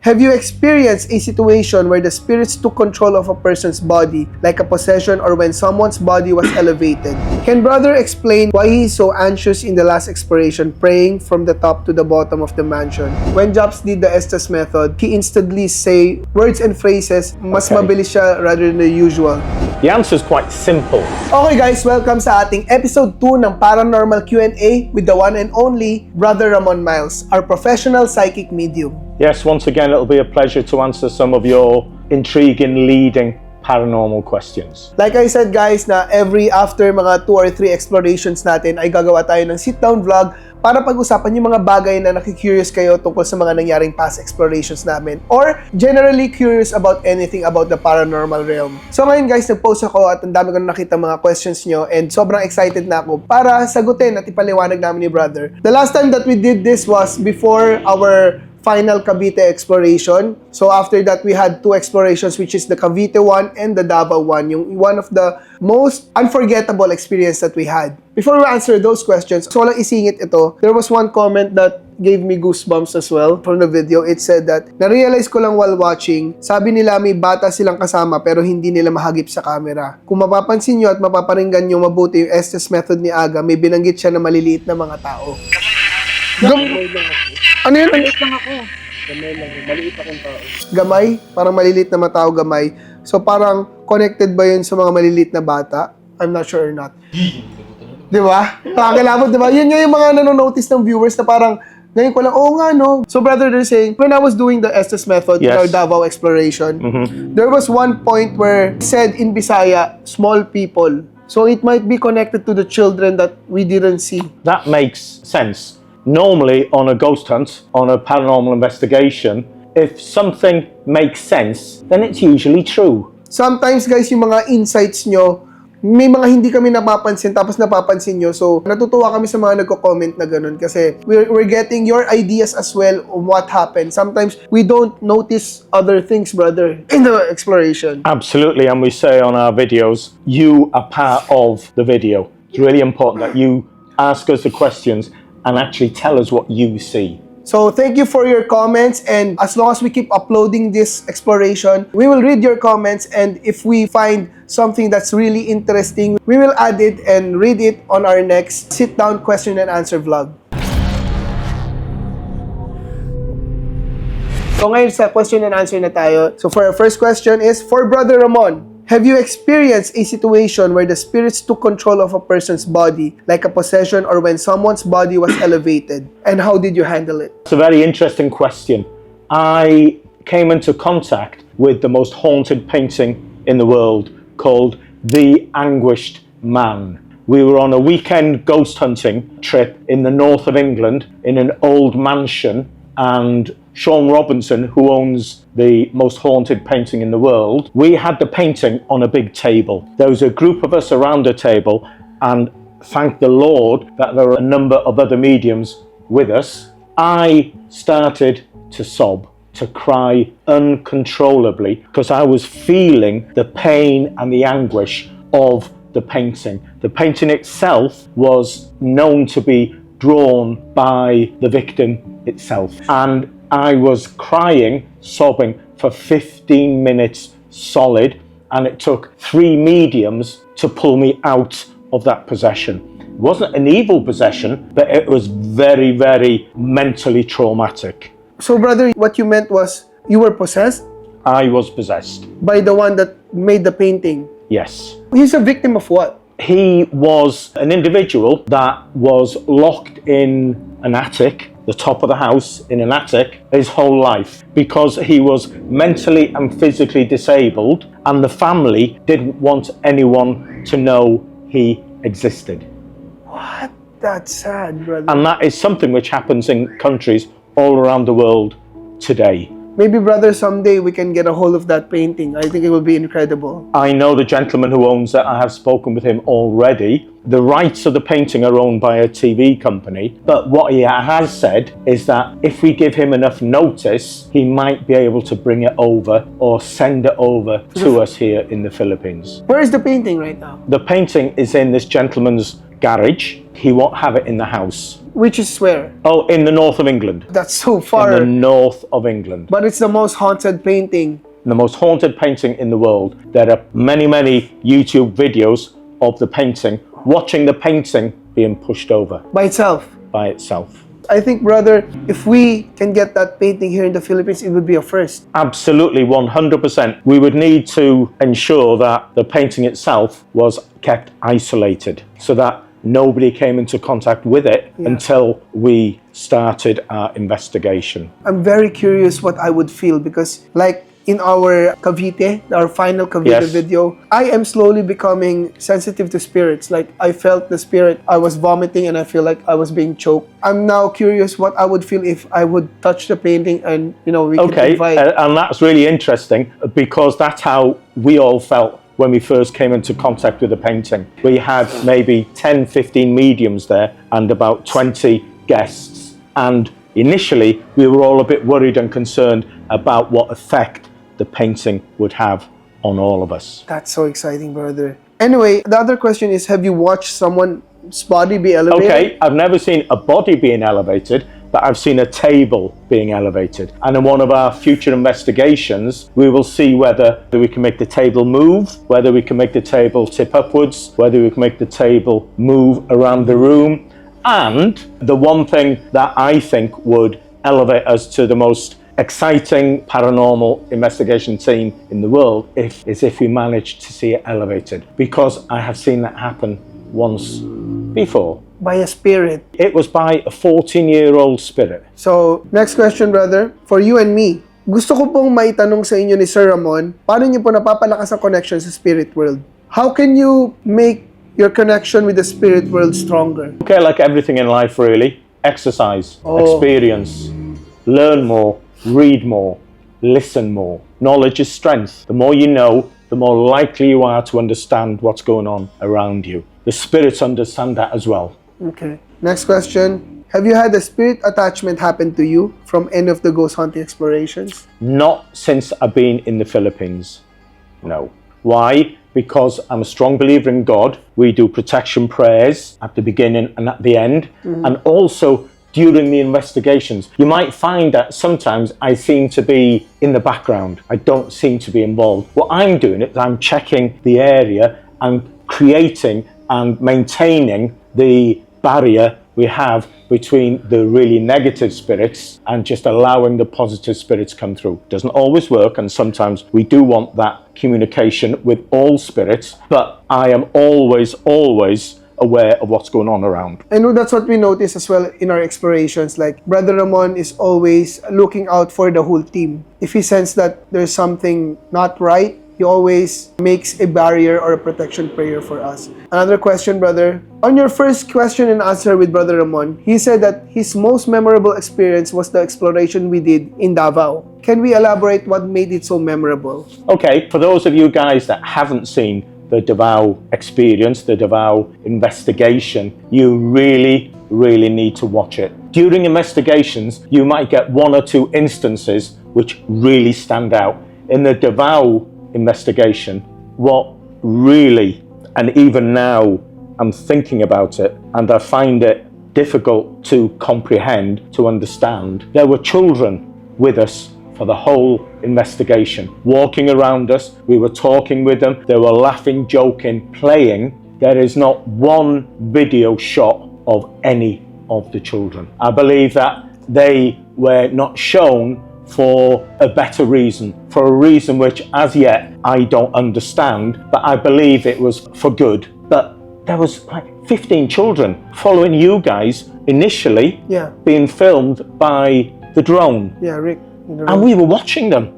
Have you experienced a situation where the spirits took control of a person's body, like a possession or when someone's body was elevated? Can brother explain why he is so anxious in the last expiration, praying from the top to the bottom of the mansion? When Jobs did the Estes method, he instantly say words and phrases, mas mabilis siya rather than the usual. The answer is quite simple. Okay guys, welcome sa ating episode 2 ng Paranormal Q&A with the one and only Brother Ramon Miles, our professional psychic medium. Yes, once again, it'll be a pleasure to answer some of your intriguing, leading paranormal questions. Like I said guys, na after mga 2 or 3 explorations natin ay gagawa tayo ng sit-down vlog para pag-usapan yung mga bagay na nakikurious kayo tungkol sa mga nangyaring past explorations namin or generally curious about anything about the paranormal realm. So ngayon guys, nag-post ako at ang dami ko na nakita mga questions nyo and sobrang excited na ako para sagutin at ipaliwanag namin ni brother. The last time that we did this was before our final Cavite exploration. So after that, we had 2 explorations, which is the Cavite one and the Davao one, yung one of the most unforgettable experience that we had. Before we answer those questions, so lang isingit ito, there was one comment that gave me goosebumps as well from the video. It said that, na-realize ko lang while watching, sabi nila may bata silang kasama pero hindi nila mahagip sa camera. Kung mapapansin nyo at mapaparinggan nyo mabuti yung Estes method ni Aga, may binanggit siya na maliliit na mga tao. Ano yun? Maliit lang ako. Gamay lang. Maliit akong tao. Gamay? Parang maliliit na matao, gamay. So parang connected ba yun sa mga maliliit na bata? I'm not sure or not. Di ba? Pakakilabot, di ba? Yun nga yung mga nanonotice ng viewers na parang ngayon ko lang, oo nga no. So brother, they're saying, when I was doing the Estes method in our Davao exploration, there was one point where said in Bisaya, small people. So it might be connected to the children that we didn't see. That makes sense. Normally, on a ghost hunt, on a paranormal investigation, if something makes sense, then it's usually true. Sometimes, guys, yung mga insights nyo, may mga hindi kami napapansin, tapos napapansin nyo. So, natutuwa kami sa mga nagko-comment na ganun kasi we're getting your ideas as well on what happened. Sometimes, we don't notice other things, brother, in the exploration. Absolutely, and we say on our videos, you are part of the video. It's really important that you ask us the questions and actually tell us what you see. So thank you for your comments, and as long as we keep uploading this exploration, we will read your comments, and if we find something that's really interesting, we will add it and read it on our next sit-down question and answer vlog. So ngayon sa question and answer na tayo. So for our first question is, for Brother Ramon, have you experienced a situation where the spirits took control of a person's body, like a possession or when someone's body was elevated? And how did you handle it? It's a very interesting question. I came into contact with the most haunted painting in the world called The Anguished Man. We were on a weekend ghost hunting trip in the north of England in an old mansion, and Sean Robinson, who owns the most haunted painting in the world, we had the painting on a big table. There was a group of us around a table, and thank the Lord that there were a number of other mediums with us. I started to sob, to cry uncontrollably, because I was feeling the pain and the anguish of the painting. The painting itself was known to be drawn by the victim itself, and I was crying, sobbing for 15 minutes solid, and it took 3 mediums to pull me out of that possession. It wasn't an evil possession, but it was very, very mentally traumatic. So brother, what you meant was you were possessed? I was possessed. By the one that made the painting? Yes. He's a victim of what? He was an individual that was locked in an attic, the top of the house in an attic, his whole life, because he was mentally and physically disabled, and the family didn't want anyone to know he existed. What? That's sad, brother. And that is something which happens in countries all around the world today. Maybe, brother, someday we can get a hold of that painting. I think it will be incredible. I know the gentleman who owns it. I have spoken with him already, The rights of the painting are owned by a TV company, but what he has said is that if we give him enough notice, he might be able to bring it over or send it over to us here in the Philippines. Where is the painting right now? The painting is in this gentleman's garage. He won't have it in the house. Which is where? Oh, in the north of England. That's so far. In the north of England. But it's the most haunted painting. The most haunted painting in the world. There are many, many YouTube videos of the painting, watching the painting being pushed over By itself. by itself. I think, brother, if we can get that painting here in the Philippines, it would be a first. Absolutely, 100%. We would need to ensure that the painting itself was kept isolated so that nobody came into contact with it until we started our investigation. I'm very curious what I would feel because, like in our Cavite, our final Cavite video, I am slowly becoming sensitive to spirits. Like, I felt the spirit, I was vomiting, and I feel like I was being choked. I'm now curious what I would feel if I would touch the painting and, you know, we can invite. And that's really interesting because that's how we all felt when we first came into contact with the painting. We had maybe 10, 15 mediums there and about 20 guests. And initially, we were all a bit worried and concerned about what effect the painting would have on all of us. That's so exciting, brother. Anyway, the other question is, have you watched someone's body be elevated? Okay, I've never seen a body being elevated, but I've seen a table being elevated. And in one of our future investigations, we will see whether we can make the table move, whether we can make the table tip upwards, whether we can make the table move around the room. And the one thing that I think would elevate us to the most exciting paranormal investigation team in the world is if we manage to see it elevated, because I have seen that happen once before. By a spirit. It was by a 14-year-old spirit. So, next question, brother. For you and me, gusto ko pong maitanong sa inyo ni Sir Ramon, paano niyo po napapalakas ang connection sa spirit world? How can you make your connection with the spirit world stronger? Okay, like everything in life really. Exercise, experience, learn more, read more, listen more. Knowledge is strength. The more you know, the more likely you are to understand what's going on around you. The spirits understand that as well. Okay. Next question. Have you had a spirit attachment happen to you from any of the ghost hunting explorations? Not since I've been in the Philippines. No. Why? Because I'm a strong believer in God. We do protection prayers at the beginning and at the end. And also during the investigations, you might find that sometimes I seem to be in the background. I don't seem to be involved. What I'm doing is I'm checking the area and creating and maintaining the barrier we have between the really negative spirits and just allowing the positive spirits come through. Doesn't always work, and sometimes we do want that communication with all spirits, but I am always aware of what's going on around. I know that's what we notice as well in our explorations. Like, Brother Ramon is always looking out for the whole team. If he senses that there's something not right, he always makes a barrier or a protection prayer for us. Another question, brother. On your first question and answer with Brother Ramon, he said that his most memorable experience was the exploration we did in Davao. Can we elaborate what made it so memorable? Okay, for those of you guys that haven't seen the Davao experience, the Davao investigation, you really need to watch it. During investigations, you might get one or two instances which really stand out. In the Davao investigation, what really, and even now I'm thinking about it and I find it difficult to comprehend, to understand, there were children with us for the whole investigation, walking around us. We were talking with them. They were laughing, joking, playing. There is not one video shot of any of the children. I believe that they were not shown for a better reason, for a reason which as yet I don't understand, but I believe it was for good. But there was like 15 children following you guys initially, being filmed by the drone. Yeah, Rick. And we were watching them.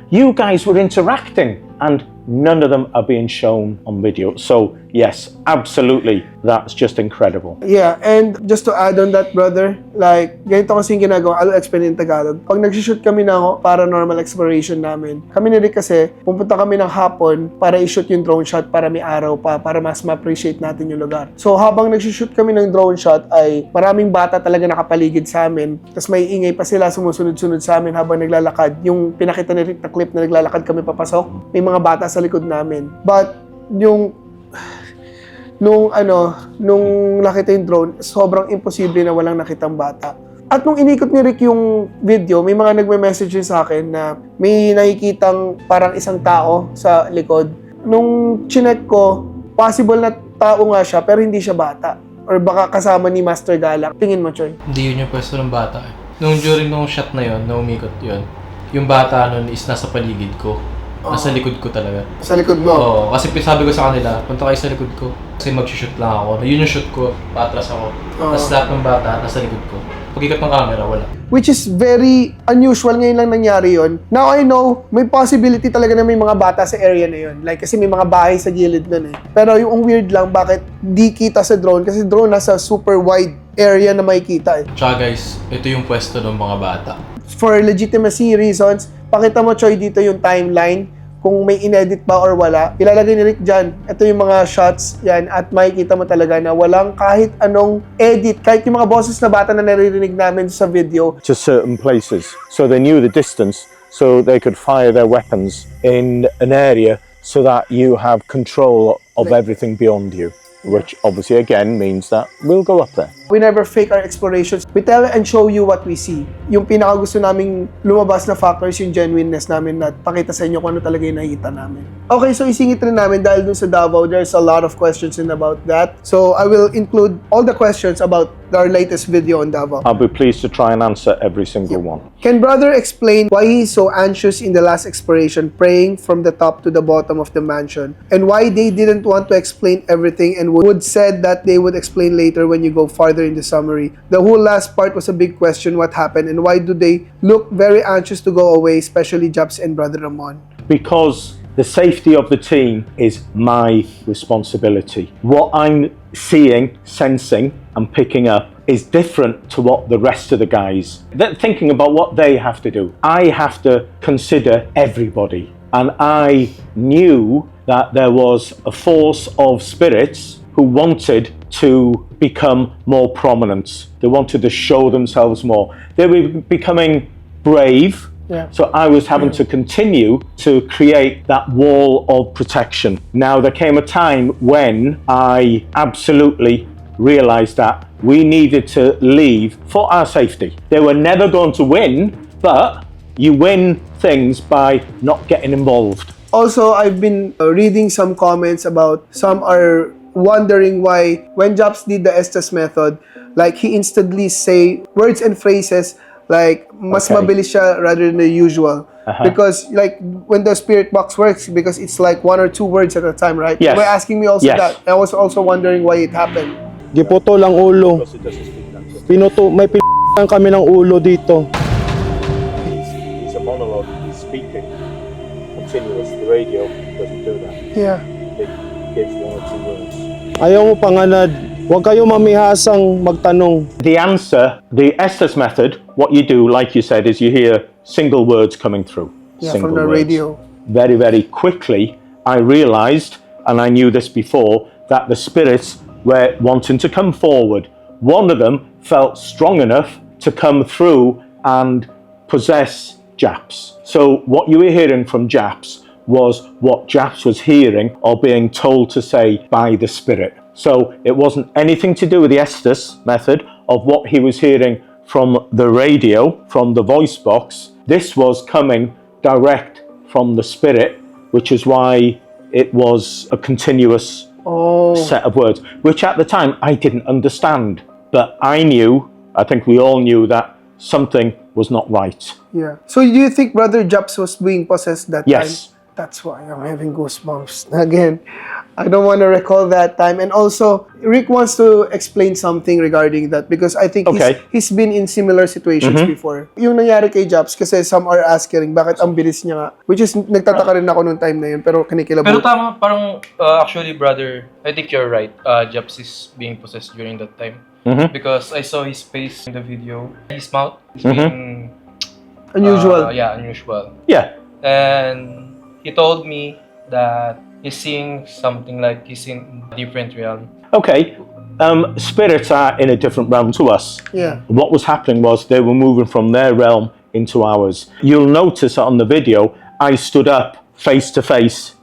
You guys were interacting. And none of them are being shown on video. So yes, absolutely, that's just incredible. Yeah, and just to add on that, brother, like, ganito kasi yung ginagawa, I'll explain in Tagalog. Pag nag-shoot kami ng paranormal exploration namin, kami na rin kasi, pupunta kami ng hapon para i-shoot yung drone shot para may araw pa, para mas ma-appreciate natin yung lugar. So, habang nag-shoot kami ng drone shot, ay maraming bata talaga nakapaligid sa amin. Tapos may ingay pa sila, sumusunod-sunod sa amin habang naglalakad. Yung pinakita ni Rick na clip na naglalakad kami papasok, may mga bata sa likod namin. But, nung nakita yung drone, sobrang imposible na walang nakitang bata. At nung inikot ni Rick yung video, may mga nagme-message din sa akin na may nakikitang parang isang tao sa likod. Nung chinek ko, possible na tao nga siya, pero hindi siya bata. Or baka kasama ni Master Galak. Tingin mo, Choy? Hindi yun yung pwesto ng bata eh. During nung shot na yun, na umikot yun, yung bata nun is nasa paligid ko. Nasa likod ko talaga. Sa likod mo? Oo, kasi sabi ko sa kanila, punta kayo sa likod ko. Kasi mag-shoot lang ako. Yun yung shoot ko, patras ako. Tapos lahat ng bata, nasa likod ko. Pag-ikat ng camera, wala. Which is very unusual. Ngayon lang nangyari yon. Now I know, may possibility talaga na may mga bata sa area na yon. Like, kasi may mga bahay sa gilid nun eh. Pero yung weird lang, bakit di kita sa drone? Kasi drone nasa super wide area na makikita eh. Tsaka guys, ito yung pwesto ng mga bata. For legitimacy reasons, pakita mo, Choy, dito yung timeline. Kung may inedit pa or wala, ilalagay ni Rick dyan. Ito yung mga shots yan at makikita mo talaga na walang kahit anong edit. Kahit yung mga boses na bata na naririnig namin sa video. To certain places. So they knew the distance, so they could fire their weapons in an area so that you have control of everything beyond you. Which obviously again means that we'll go up there. We never fake our explorations. We tell and show you what we see. Yung pinaka gusto naming lumabas na factors, yung genuineness namin na pakita sa inyo kung ano talaga yung nakita namin. Okay, so isingit rin namin dahil dun sa Davao, there's a lot of questions in about that. So I will include all the questions about our latest video on Davao. I'll be pleased to try and answer every single one. Can brother explain why he's so anxious in the last exploration, praying from the top to the bottom of the mansion, and why they didn't want to explain everything and would said that they would explain later when you go farther in the summary? The whole last part was a big question, what happened, and why do they look very anxious to go away, especially Japs and Brother Ramon? Because the safety of the team is my responsibility. What I'm seeing, sensing, and picking up is different to what the rest of the guys. They're thinking about what they have to do. I have to consider everybody. And I knew that there was a force of spirits who wanted to become more prominent. They wanted to show themselves more. They were becoming brave. Yeah. So I was having to continue to create that wall of protection. Now there came a time when I absolutely realized that we needed to leave for our safety. They were never going to win, but you win things by not getting involved. Also, I've been reading some comments about some are wondering why when Japs did the Estes method, like he instantly say words and phrases like mas mabilis siya rather than the usual. Because like when the spirit box works, because it's like 1 or 2 words at a time, right? Yes. You were asking me also Yes. that. I was also wondering why it happened. Giputo lang ulo. Pinuto, may lang kami ng ulo dito. It's a monologue. He's speaking continuous. The radio doesn't do that. Yeah. It gives 1 or 2 words. Ayaw mo panganad. Huwag kayo mamihasang magtanong. The answer, the Estes method, what you do, like you said, is you hear single words coming through. Yeah, Single from the words. radio. Very, very quickly, I realized, and I knew this before, that the spirits were wanting to come forward. One of them felt strong enough to come through and possess Japs. So what you were hearing from Japs was what Japs was hearing or being told to say by the spirit. So it wasn't anything to do with the Estes method of what he was hearing from the radio, from the voice box. This was coming direct from the spirit, which is why it was a continuous set of words, which at the time I didn't understand. But I knew, I think we all knew, that something was not right. Yeah. So do you think Brother Japs was being possessed that time? Yes. That's why I'm having goosebumps again. I don't want to recall that time. And also, Rick wants to explain something regarding that because I think he's been in similar situations before. Yung nangyari kay Japs, kasi some are asking, bakit ang bilis niya nga? Which is, nagtataka rin ako nung time na yun, pero kinikilabot. Pero tama, parang actually brother, I think you're right. Japs is being possessed during that time. Because I saw his face in the video. His mouth is being... Unusual. Unusual. Yeah. And he told me that he's seeing something like he's in a different realm. Okay. Spirits are in a different realm to us. Yeah. What was happening was they were moving from their realm into ours. You'll notice on the video, I stood up face to face,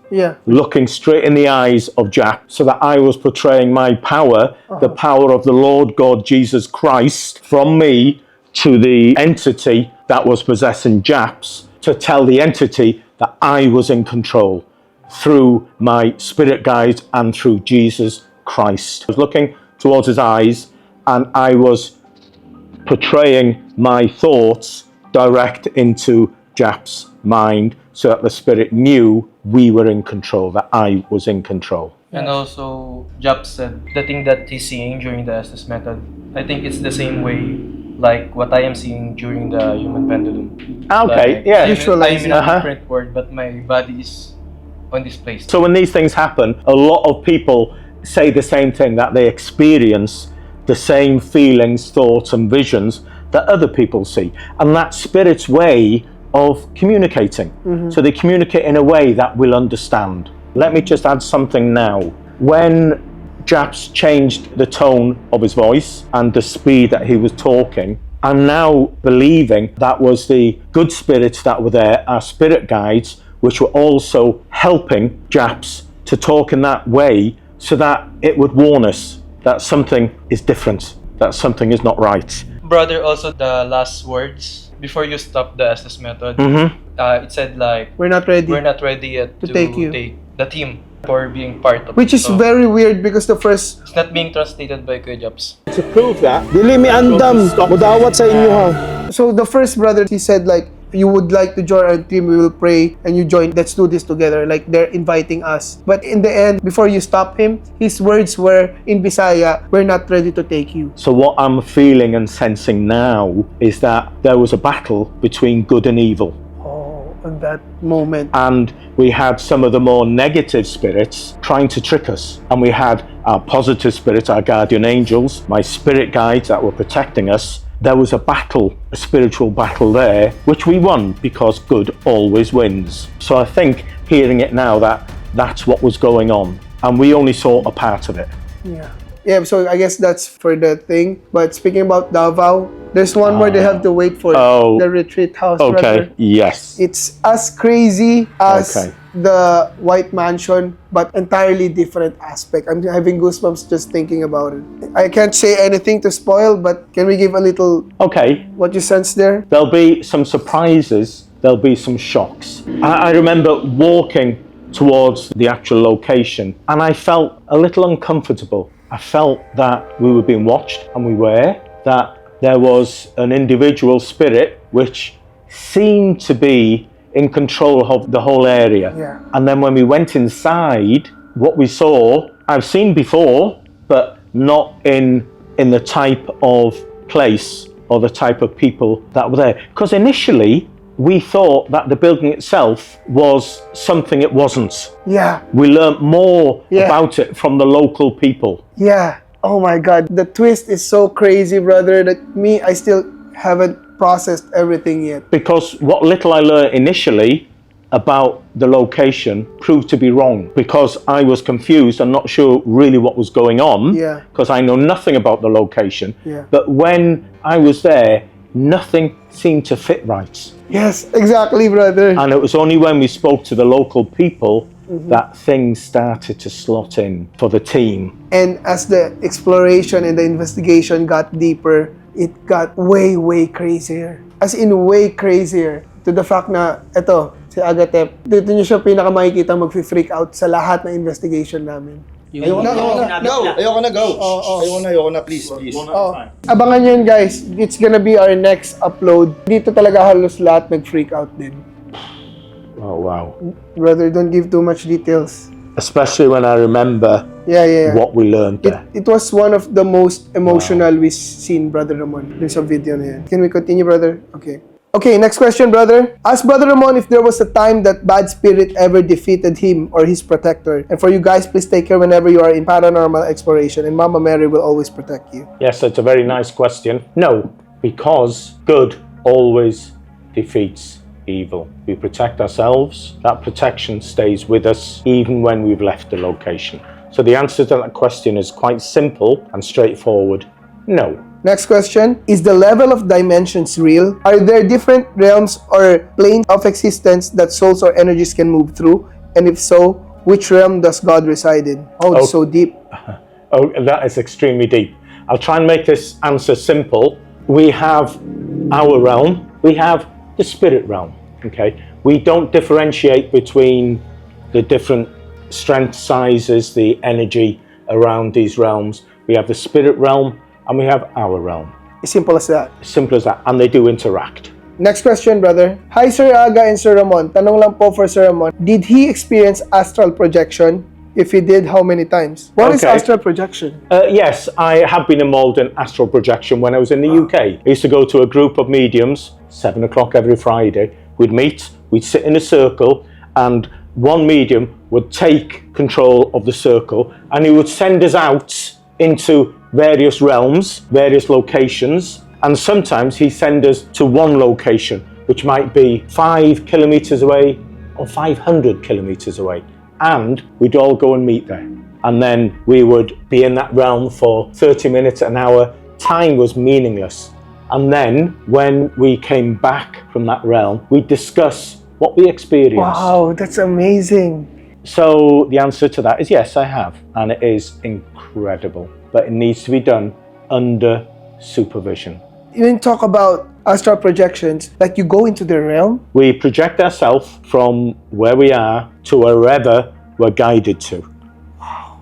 looking straight in the eyes of Jack, so that I was portraying my power, the power of the Lord God Jesus Christ, from me to the entity that was possessing Japs, to tell the entity that I was in control through my spirit guides and through Jesus Christ. I was looking towards his eyes and I was portraying my thoughts direct into Jap's mind so that the spirit knew we were in control, that I was in control. And also, Jap said the thing that he's seeing during the Estes method, I think it's the same way like what I am seeing during the human pendulum. Okay, like, yeah. I'm in a different world, but my body is on this place. So when these things happen, a lot of people say the same thing, that they experience the same feelings, thoughts and visions that other people see. And that's spirit's way of communicating. So they communicate in a way that we'll understand. Let me just add something now. When Japs changed the tone of his voice and the speed that he was talking, I'm now believing that was the good spirits that were there, our spirit guides, which were also helping Japs to talk in that way so that it would warn us that something is different, that something is not right. Brother, also the last words before you stop the Estes method, it said like, We're not ready yet to take the team for being part of Which it. is very weird because the first... It's not being translated by Kuya Japs. To prove that, Dili mi andam, mudawat sa inyo ha. So the first brother, he said like, you would like to join our team, we will pray and you join, let's do this together. Like they're inviting us. But in the end, before you stop him, his words were in Bisaya, we're not ready to take you. so what I'm feeling and sensing now is that there was a battle between good and evil. On that moment. And we had some of the more negative spirits trying to trick us. And we had our positive spirits, our guardian angels, my spirit guides that were protecting us. There was a battle, a spiritual battle there, which we won because good always wins. So I think hearing it now that that's what was going on. And we only saw a part of it. Yeah, so I guess that's for the thing. But speaking about Davao, there's one more they have to wait for. The retreat house. Okay, brother. yes. It's as crazy as the White Mansion, but entirely different aspect. I'm having goosebumps just thinking about it. I can't say anything to spoil, but can we give a little what you sense there? There'll be some surprises, there'll be some shocks. I remember walking towards the actual location and I felt a little uncomfortable. I felt that we were being watched, and we were, that there was an individual spirit which seemed to be in control of the whole area. And then when we went inside, what we saw, I've seen before, but not in the type of place or the type of people that were there. Because initially, we thought that the building itself was something it wasn't. We learnt more about it from the local people. Oh my God, the twist is so crazy, brother, that I still haven't processed everything yet. Because what little I learned initially about the location proved to be wrong, because I was confused and not sure really what was going on, because I know nothing about the location. But when I was there, nothing seemed to fit right. Yes, exactly, brother. And it was only when we spoke to the local people that things started to slot in for the team. And as the exploration and the investigation got deeper, it got way, way crazier. As in way crazier. To the fact na, eto, si Agatep, dito niyo siya pinakamakikita mag-freak out sa lahat ng investigation namin. Ayoko na, please. Abangan nyo yun, guys. It's gonna be our next upload. Dito talaga halos lahat nag-freak out din. Oh, wow. Brother, don't give too much details. especially when I remember Yeah. what we learned there. It was one of the most emotional we've seen, Brother Ramon. There's a video na yan. Can we continue, brother? Okay. Okay, next question, brother. Ask Brother Ramon if there was a time that bad spirit ever defeated him or his protector. And for you guys, please take care whenever you are in paranormal exploration. And Mama Mary will always protect you. Yes, that's a very nice question. No, because good always defeats evil. We protect ourselves. That protection stays with us even when we've left the location. So the answer to that question is quite simple and straightforward. No. Next question. Is the level of dimensions real? Are there different realms or planes of existence that souls or energies can move through? And if so, which realm does God reside in? Oh, it's so deep. Oh, that is extremely deep. I'll try and make this answer simple. We have our realm. We have the spirit realm. Okay? We don't differentiate between the different strength sizes, the energy around these realms. We have the spirit realm and we have our realm. As simple as that. Simple as that. And they do interact. Next question, brother. Hi, Sir Aga and Sir Ramon. Tanong lang po for Sir Ramon. Did he experience astral projection? If he did, how many times? What is astral projection? Yes, I have been involved in astral projection when I was in the UK. I used to go to a group of mediums, 7 o'clock every Friday. We'd meet, we'd sit in a circle, and one medium would take control of the circle, and he would send us out into various realms, various locations, and sometimes he'd send us to one location, which might be 5 kilometers away or 500 kilometers away. And we'd all go and meet there. And then we would be in that realm for 30 minutes, an hour. Time was meaningless. And then when we came back from that realm, we'd discuss what we experienced. Wow, that's amazing. So the answer to that is yes, I have. And it is incredible. But it needs to be done under supervision. You didn't talk about astral projections, like you go into the realm? We project ourselves from where we are to wherever we're guided to. Wow.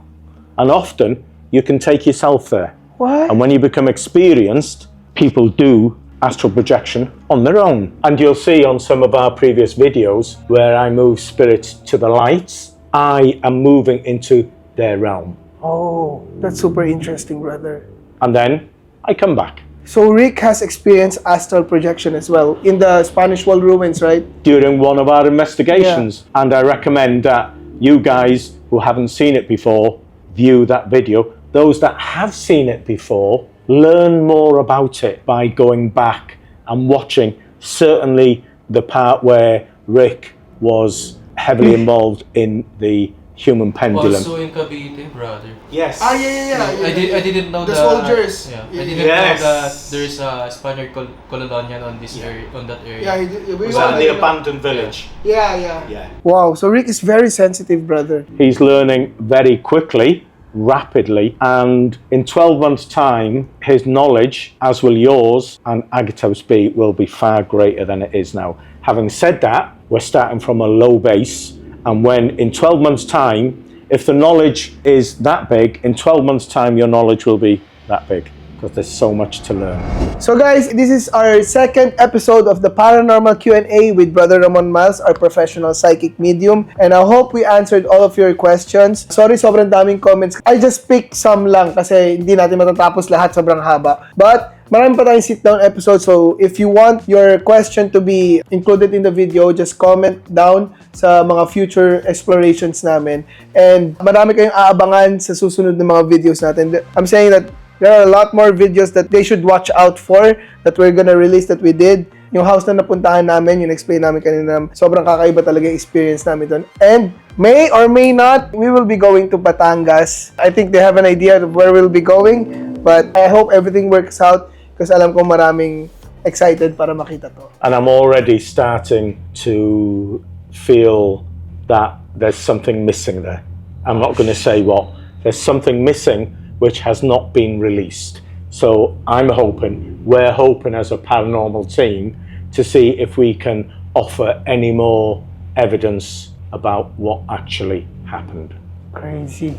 And often you can take yourself there. What? And when you become experienced, people do astral projection on their own. And you'll see on some of our previous videos where I move spirits to the lights, I am moving into their realm. Oh, that's super interesting, brother. And then I come back. So Rick has experienced astral projection as well in the Spanish Wall ruins, right? During one of our investigations. Yeah. And I recommend that you guys who haven't seen it before, view that video. Those that have seen it before, learn more about it by going back and watching. Certainly the part where Rick was heavily involved in the human pendulum. Also in Cavite, brother. Yes. Yeah. I didn't know the soldiers. Yeah, I didn't know that there's a Spaniard colonial on this area, on that area. Yeah, was that the abandoned village? Yeah. Wow, so Rick is very sensitive, brother. He's learning very quickly, rapidly, and in 12 months' time, his knowledge, as will yours and Agatos B, will be far greater than it is now. Having said that, we're starting from a low base, and when in 12 months' time, if the knowledge is that big, in 12 months' time, your knowledge will be that big, because there's so much to learn. So guys, this is our second episode of the Paranormal Q&A with Brother Ramon Miles, our professional psychic medium. And I hope we answered all of your questions. Sorry, sobrang daming comments. I just picked some lang kasi hindi natin matatapos lahat, sobrang haba. But marami pa tayong sit-down episode, so if you want your question to be included in the video, just comment down sa mga future explorations namin. And marami kayong aabangan sa susunod na mga videos natin. I'm saying that there are a lot more videos that they should watch out for that we're gonna release that we did. Yung house na napuntahan namin, yung explain namin kanina, sobrang kakaiba talaga yung experience namin doon. And may or may not, we will be going to Batangas. I think they have an idea of where we'll be going, but I hope everything works out kasi alam ko maraming excited para makita to. And I'm already starting to feel that there's something missing there. I'm not going to say what. There's something missing which has not been released. So we're hoping as a paranormal team to see if we can offer any more evidence about what actually happened. Crazy.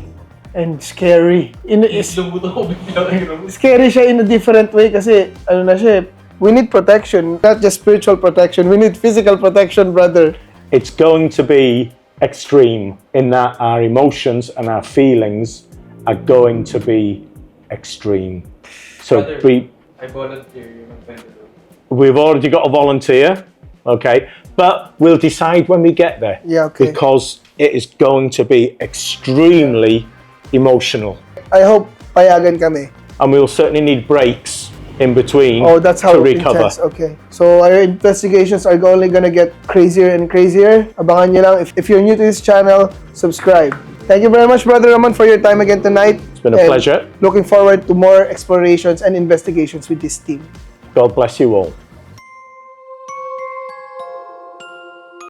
And scary. Scary siya in a different way kasi we need protection, not just spiritual protection. We need physical protection, brother. It's going to be extreme in that our emotions and our feelings are going to be extreme. So Brother, I volunteer. we've already got a volunteer, okay, but we'll decide when we get there. Yeah, okay. Because it is going to be extremely emotional. I hope payagan kami. And we'll certainly need breaks in between Oh, that's how to recover. intense. Okay. So our investigations are only gonna get crazier and crazier. Abangan nyo lang. If you're new to this channel, subscribe. Thank you very much, Brother Ramon, for your time again tonight. It's been a pleasure. Looking forward to more explorations and investigations with this team. God bless you all.